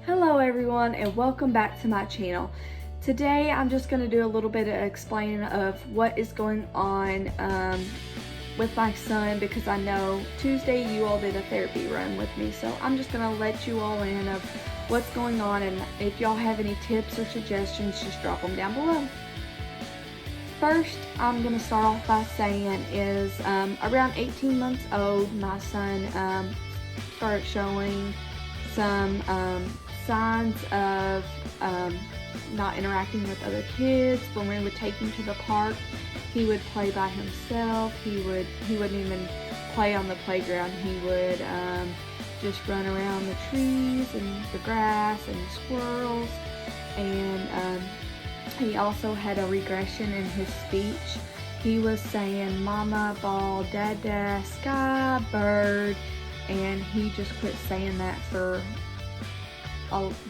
Hello everyone and welcome back to my channel. Today I'm just going to do a little bit of explaining of what is going on with my son, because I know Tuesday you all did a therapy run with me, so I'm just going to let you all in of what's going on, and if y'all have any tips or suggestions, just drop them down below. First, I'm going to start off by saying is around 18 months old, my son started showing some signs of not interacting with other kids. When we would take him to the park, he would play by himself. He wouldn't even play on the playground. He would just run around the trees and the grass and the squirrels. And he also had a regression in his speech. He was saying mama, ball, dada, sky, bird, and he just quit saying that for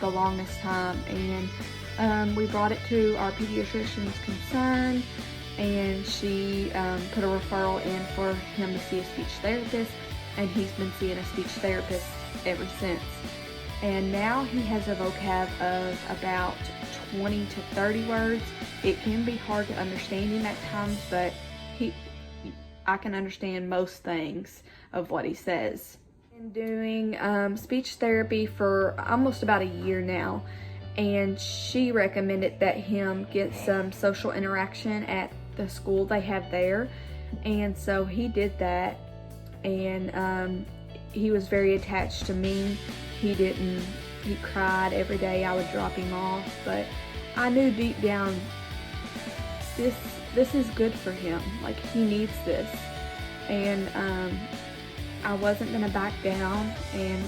the longest time. And we brought it to our pediatrician's concern, and she put a referral in for him to see a speech therapist, and he's been seeing a speech therapist ever since. And now he has a vocab of about 20 to 30 words. It can be hard to understand him at times, but I can understand most things of what he says. Been doing speech therapy for almost about a year now, and she recommended that him get some social interaction at the school they have there, and so he did that, and he was very attached to me. He cried every day. I would drop him off, but I knew deep down this is good for him. Like, he needs this, and I wasn't gonna back down, and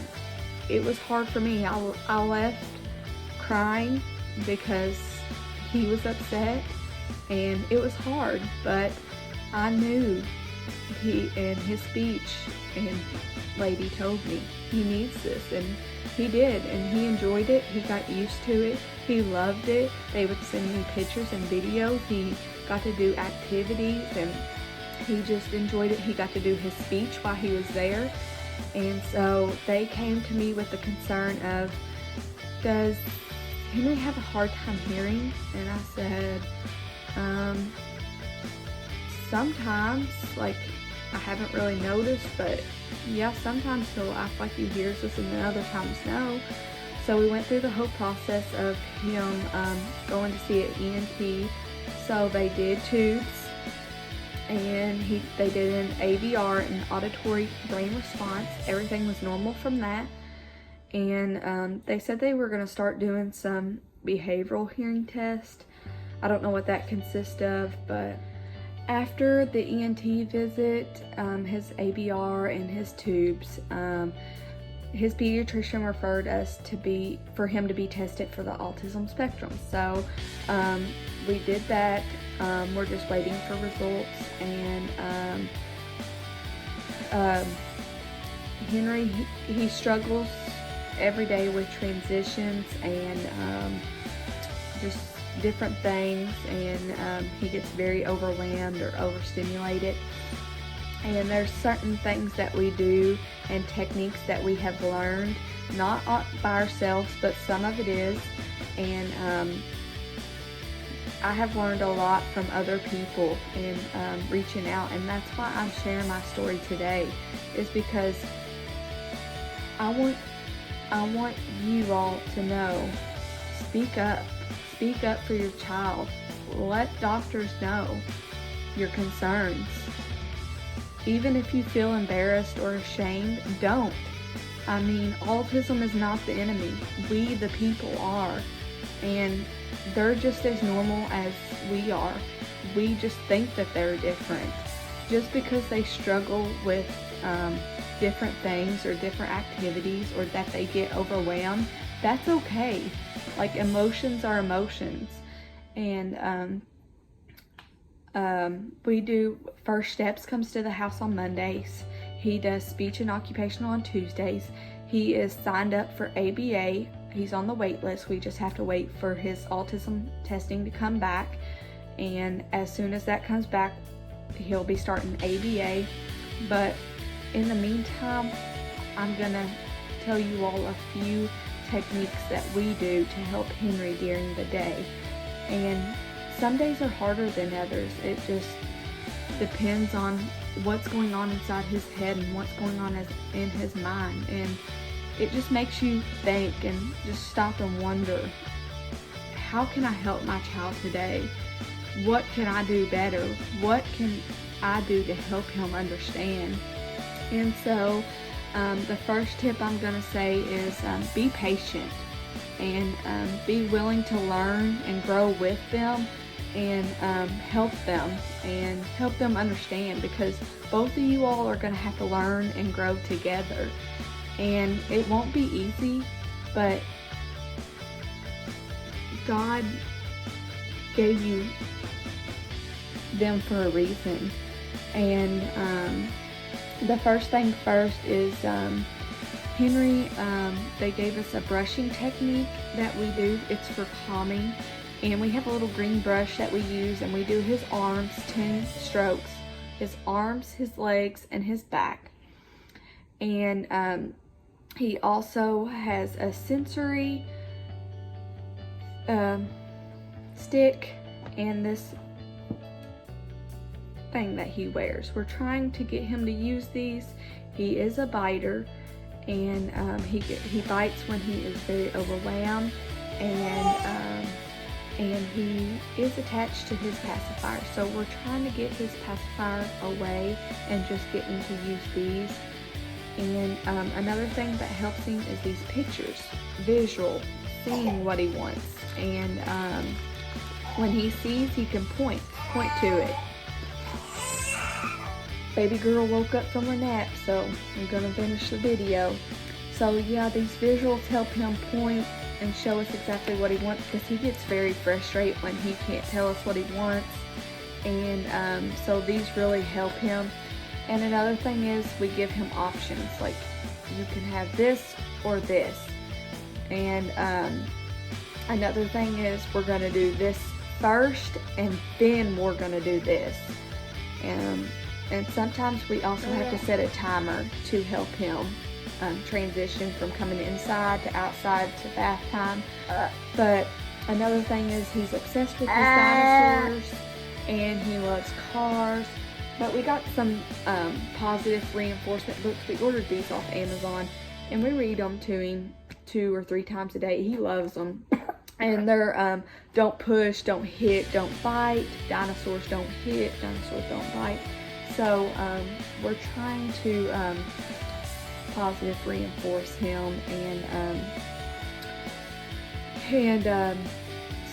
it was hard for me. I left crying because he was upset, and it was hard, but I knew in his speech, and lady told me he needs this, and he did, and he enjoyed it. He got used to it. He loved it. They would send me pictures and videos. He got to do activities, and he just enjoyed it. He got to do his speech while he was there. And so they came to me with the concern of, does Henry have a hard time hearing? And I said, sometimes, like, I haven't really noticed, but yeah, sometimes he'll act like he hears us and then other times no. So we went through the whole process of him going to see an ENT. So they did tubes, and they did an ABR, an auditory brain response. Everything was normal from that. And they said they were going to start doing some behavioral hearing test. I don't know what that consists of, but after the ENT visit, his ABR and his tubes, his pediatrician referred us for him to be tested for the autism spectrum. So we did that. We're just waiting for results, and Henry, he struggles every day with transitions and just different things, and he gets very overwhelmed or overstimulated. And there's certain things that we do and techniques that we have learned, not by ourselves, but some of it is, and I have learned a lot from other people and reaching out, and that's why I'm sharing my story today, is because I want you all to know, speak up for your child. Let doctors know your concerns. Even if you feel embarrassed or ashamed, don't. I mean, autism is not the enemy. We, the people, are. And they're just as normal as we are. We just think that they're different. Just because they struggle with different things or different activities, or that they get overwhelmed, that's okay. Like, emotions are emotions. And we do First Steps comes to the house on Mondays. He does speech and occupational on Tuesdays. He is signed up for ABA. He's on the wait list. We just have to wait for his autism testing to come back, and as soon as that comes back, he'll be starting ABA. But in the meantime, I'm gonna tell you all a few techniques that we do to help Henry during the day. And some days are harder than others. It just depends on what's going on inside his head and what's going on in his mind. And it just makes you think and just stop and wonder, how can I help my child today? What can I do better? What can I do to help him understand? And so the first tip I'm going to say is be patient and be willing to learn and grow with them and help them understand, because both of you all are going to have to learn and grow together. And it won't be easy, but God gave you them for a reason. And the first thing first is Henry, they gave us a brushing technique that we do. It's for calming, and we have a little green brush that we use, and we do his arms 10 strokes, his arms, his legs, and his back. And he also has a sensory stick and this thing that he wears. We're trying to get him to use these. He is a biter, and he bites when he is very overwhelmed, and he is attached to his pacifier. So we're trying to get his pacifier away and just get him to use these. And another thing that helps him is these pictures, visual, seeing what he wants. And when he sees, he can point to it. Baby girl woke up from her nap, so I'm gonna finish the video. So yeah, these visuals help him point and show us exactly what he wants, because he gets very frustrated when he can't tell us what he wants. And so these really help him. And another thing is we give him options, like you can have this or this. And another thing is we're going to do this first, and then we're going to do this. And sometimes we also have to set a timer to help him transition from coming inside to outside to bath time. But another thing is he's obsessed with his dinosaurs, and he loves cars. But we got some positive reinforcement books. We ordered these off Amazon, and we read them to him 2 or 3 times a day. He loves them. And they're don't push, don't hit, don't bite. Dinosaurs don't hit, dinosaurs don't bite. So we're trying to positive reinforce him, and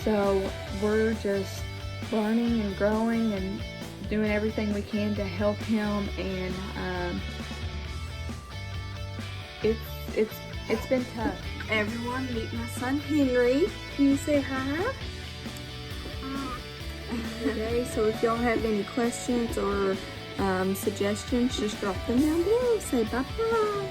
so we're just learning and growing and doing everything we can to help him. And it's been tough. Everyone, meet my son Henry. Can you say hi? Okay, so if y'all have any questions or suggestions, just drop them down below. Say bye-bye.